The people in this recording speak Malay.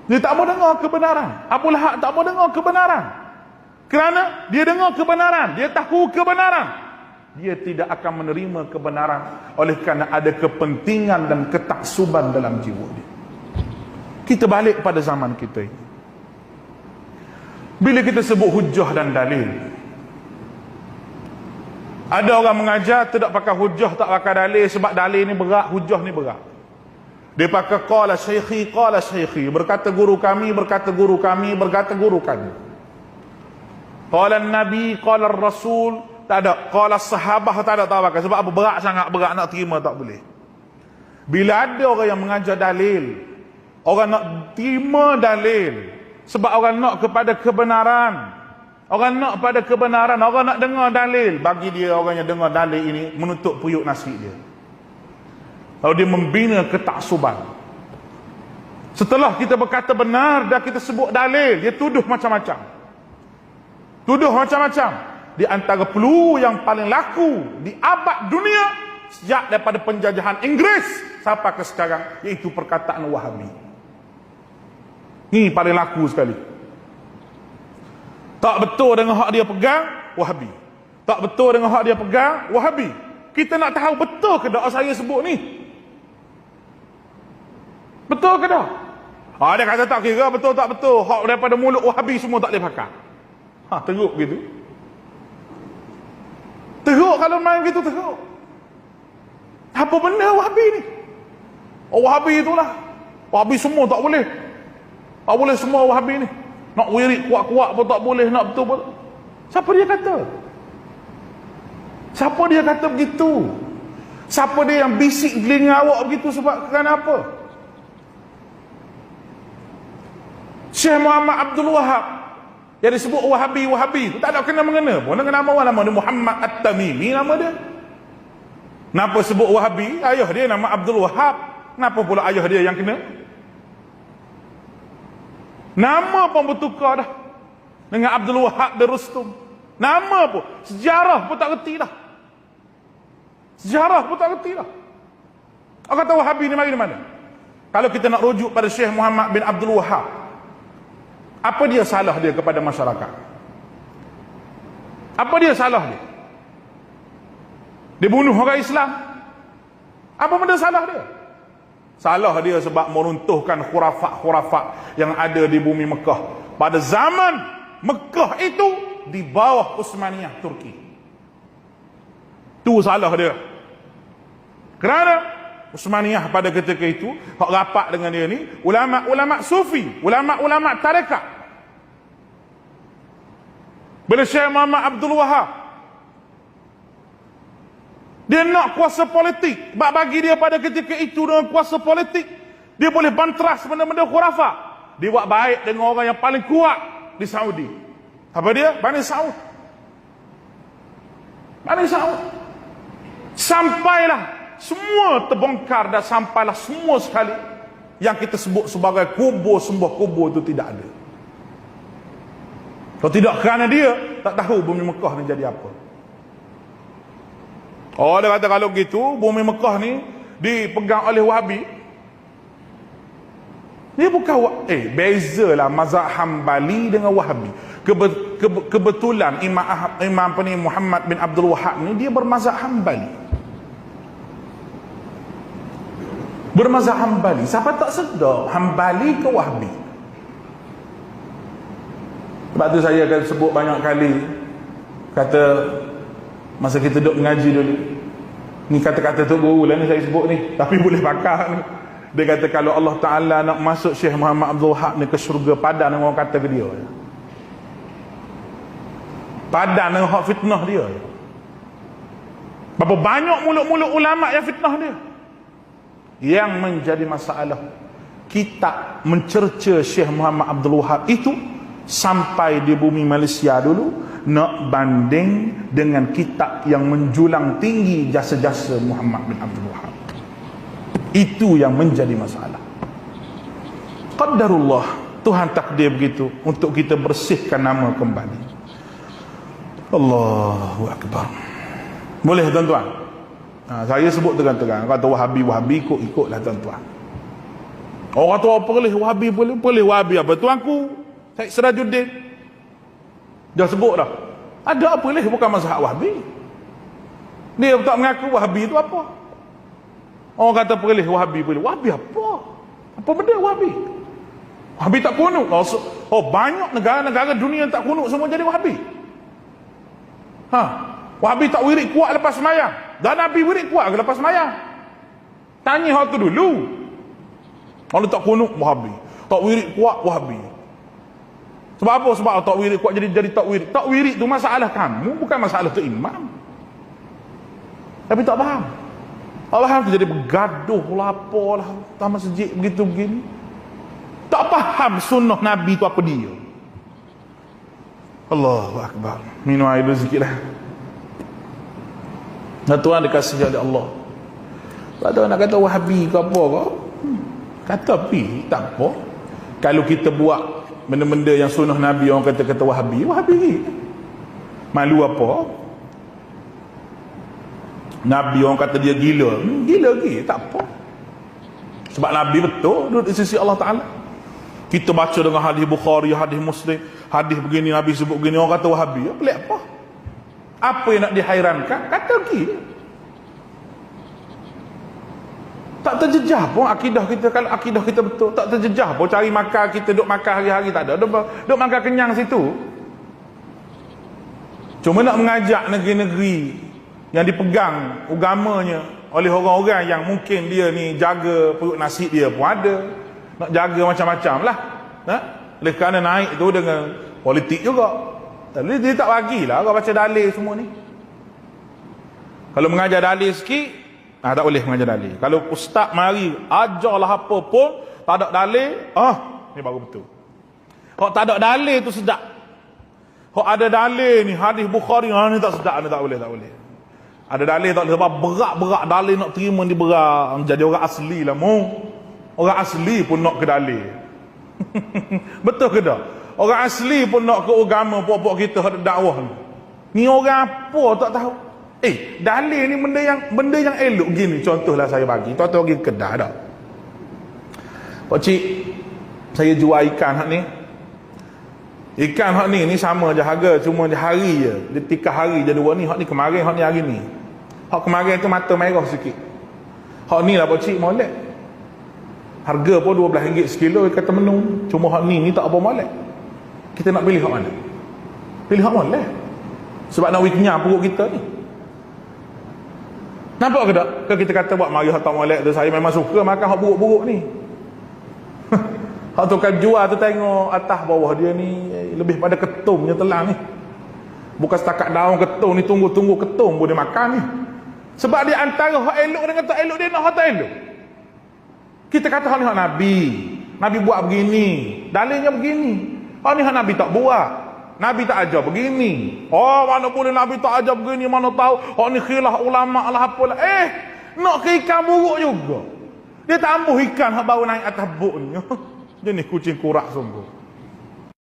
Dia tak mau dengar kebenaran. Abu Lahab tak mau dengar kebenaran. Kerana dia dengar kebenaran, dia tahu kebenaran, dia tidak akan menerima kebenaran oleh kerana ada kepentingan dan ketaksuban dalam jiwa dia. Kita balik pada zaman kita ini. Bila kita sebut hujah dan dalil, ada orang mengajar tidak pakai hujah, tak pakai dalil, sebab dalil ni berat, hujah ni berat. Dia pakai qala syekhi, berkata guru kami, berkata guru kami, berkata guru kami. Qala nabi, qala rasul, tak ada. Qala sahabah, tak ada, tak pakai. Sebab apa? Berat sangat, berat nak terima, tak boleh. Bila ada orang yang mengajar dalil, orang nak terima dalil, sebab orang nak kepada kebenaran, orang nak pada kebenaran, orang nak dengar dalil. Bagi dia, orang yang dengar dalil ini menutup puyuk nasi dia. Lalu dia membina ketaksuban. Setelah kita berkata benar dan kita sebut dalil, dia tuduh macam-macam. Tuduh macam-macam. Di antara peluru yang paling laku di abad dunia sejak daripada penjajahan Inggeris sampai ke sekarang, iaitu perkataan Wahabi. Ini paling laku sekali. Tak betul dengan hak dia pegang, Wahabi. Tak betul dengan hak dia pegang, Wahabi. Kita nak tahu betul ke tak saya sebut ni? Betul ke tak? Dia kata tak kira betul tak betul. Hak daripada mulut Wahabi semua tak boleh pakai. Teruk gitu. Teruk kalau main gitu, teruk. Apa benda Wahabi ni? Wahabi itulah. Wahabi semua tak boleh. Tak boleh semua Wahabi ni. Nak wirid kuat-kuat pun tak boleh, nak betul pun. Siapa dia kata? Siapa dia kata begitu? Siapa dia yang bisik telinga awak begitu sebab kerana apa? Syekh Muhammad Abdul Wahab yang disebut Wahabi, tak ada kena-mengena pun dengan nama orang, nama dia Muhammad At-Tamimi nama dia. Kenapa sebut Wahabi? Ayah dia nama Abdul Wahab. Kenapa pula ayah dia yang kena? Nama pun bertukar dah dengan Abdul Wahab bin Rustum. Nama pun, sejarah pun tak reti dah. Sejarah pun tak reti dah. Orang kata Wahabi ni mari di mana? Kalau kita nak rujuk pada Syekh Muhammad bin Abdul Wahab, apa dia salah dia kepada masyarakat? Apa dia salah dia? Dia bunuh orang Islam. Apa benda salah dia? Salah dia sebab meruntuhkan khurafat-khurafat yang ada di bumi Mekah. Pada zaman Mekah itu di bawah Utsmaniyah Turki. Itu salah dia. Kerana Utsmaniyah pada ketika itu hak rapat dengan dia ni ulama-ulama sufi, ulama-ulama tarekat. Bila Syekh Muhammad Abdul Wahab dia nak kuasa politik, bagi dia pada ketika itu dengan kuasa politik dia boleh bantras benda-benda khurafat. Dia buat baik dengan orang yang paling kuat di Saudi. Apa dia? Bani Saud. Bani Saud. Sampailah semua terbongkar dan sampailah semua sekali yang kita sebut sebagai kubur, sembah kubur itu tidak ada. Kalau tidak kerana dia, tak tahu bumi Mekah ni jadi apa. Dia kata kalau begitu bumi Mekah ni dipegang oleh Wahabi. Dia bukan bezalah mazhab Hambali dengan Wahabi. Kebetulan Imam Muhammad bin Abdul Wahab ni dia bermazhab Hambali. Bermazhab Hambali. Siapa tak sedar Hambali ke Wahabi? Sebab tu saya akan sebut banyak kali, kata masa kita duduk mengaji dulu, ni kata-kata tu guru lah ni saya sebut ni, tapi boleh pakai ni. Dia kata kalau Allah Ta'ala nak masuk Syekh Muhammad Abdul Wahab ni ke syurga, padan dengan orang kata ke dia, padan dengan hak fitnah dia. Berapa banyak mulut-mulut ulama yang fitnah dia. Yang menjadi masalah, kita mencerca Syekh Muhammad Abdul Wahab itu sampai di bumi Malaysia dulu nak banding dengan kitab yang menjulang tinggi jasa-jasa Muhammad bin Abdul Wahab. Itu yang menjadi masalah. Qadarullah, Tuhan takdir begitu untuk kita bersihkan nama kembali. Allahu Akbar. Boleh tuan-tuan? Saya sebut terang-terang, kata Wahabi ikutlah tuan-tuan. Orang tu apa boleh Wahabi boleh Wahabi apa tuanku Syed Sirajuddin. Dia sebut dah. Ada apa boleh bukan mazhab Wahabi. Dia tak mengaku Wahabi itu apa? Orang kata boleh Wahabi boleh. Wahabi apa? Apa benda Wahabi? Wahabi tak kunut. Oh banyak negara-negara dunia tak kunut semua jadi Wahabi. Wahabi tak wirid kuat lepas sembahyang. Dan Nabi wirid kuat ke lepas sembahyang? Tanya hal tu dulu. Kalau tak kunut Wahabi, tak wirid kuat Wahabi. Sebab apa? Sebab tak wirid kuat jadi tak wirid. Tak wirid tu masalah kamu, bukan masalah tu imam. Tapi tak faham. Tak faham tu jadi bergaduh laporlah tamat masjid begitu begini. Tak faham sunnah Nabi tu apa dia. Allahu akbar. Minum air dulu sikitlah. Nah, Tuhan dikasihi oleh Allah. Tak tahu nak kata Wahabi ke apa ke? Kata pi tak apa. Kalau kita buat benda-benda yang sunnah Nabi, orang kata Wahabi malu apa? Nabi orang kata dia gila lagi tak apa. Sebab Nabi betul duduk di sisi Allah Ta'ala. Kita baca dengan hadis Bukhari, hadis Muslim, hadis begini Nabi sebut begini, orang kata Wahabi. Pelik apa? Apa yang nak dihairankan? Kata lagi. Tak terjejah pun akidah kita. Kalau akidah kita betul, tak terjejah pun cari makan kita, duduk makan hari-hari tak ada. Duduk makan kenyang situ. Cuma nak mengajak negeri-negeri yang dipegang agamanya oleh orang-orang yang mungkin dia ni jaga perut nasi dia pun ada. Nak jaga macam-macam lah. Oleh kerana naik tu dengan politik juga. Tapi dia tak bagilah orang baca dalil semua ni. Kalau mengajar dalil sikit, tak boleh mengajar dalil. Kalau ustaz mari ajarlah apa pun tak ada dalil, ni baru betul. Kalau tak ada dalil tu sedap. Kalau ada dalil ni hadis Bukhari, ni tak sedap, ni tak boleh. Ada dalil tak boleh, sebab berat dalil nak terima ni berat. Jadi orang asli lah orang asli pun nak ke dalil. Betul ke tak? Orang asli pun nak ke agama pokok kita ada dakwah ni. Ni orang apa tak tahu. Dalil ni benda yang elok gini. Contohlah saya bagi. Tuan-tuan pergi Kedah dah. Pak cik, saya jual ikan hak ni. Ikan hak ni sama je harga, cuma dia hari je. Dia tikah hari je dua ni. Hak ni kemarin, hak ni hari ni. Hak kemarin tu mata merah sikit. Hak ni lah pak cik molek. Harga pun RM12 sekilo kata menu. Cuma hak ni tak apa molek. Kita nak pilih hak mana? Pilih hak molek. Sebab nak kenyang perut kita ni. Nampak ke tak? Kalau kita kata buat mari hak tak molek tu, saya memang suka makan hak buruk-buruk ni. Hak tu kan jual tu tengok atas bawah dia ni lebih pada ketumnya telang ni. Bukan setakat daun ketum ni, tunggu-tunggu ketum pun dia makan ni. Sebab dia antara hak elok dengan tak elok, dia nak hak tak elok. Kita kata hak ni hak Nabi. Nabi buat begini. Dalilnya begini. Hak ni hak Nabi tak buat. Nabi tak ajar begini. Mana boleh Nabi tak ajar begini, mana tahu. Hak ni khilaf ulama lah apalah. Nak ke ikan buruk juga. Dia tambah ikan hak baru naik atas buk ni. Jenis kucing kurak sungguh.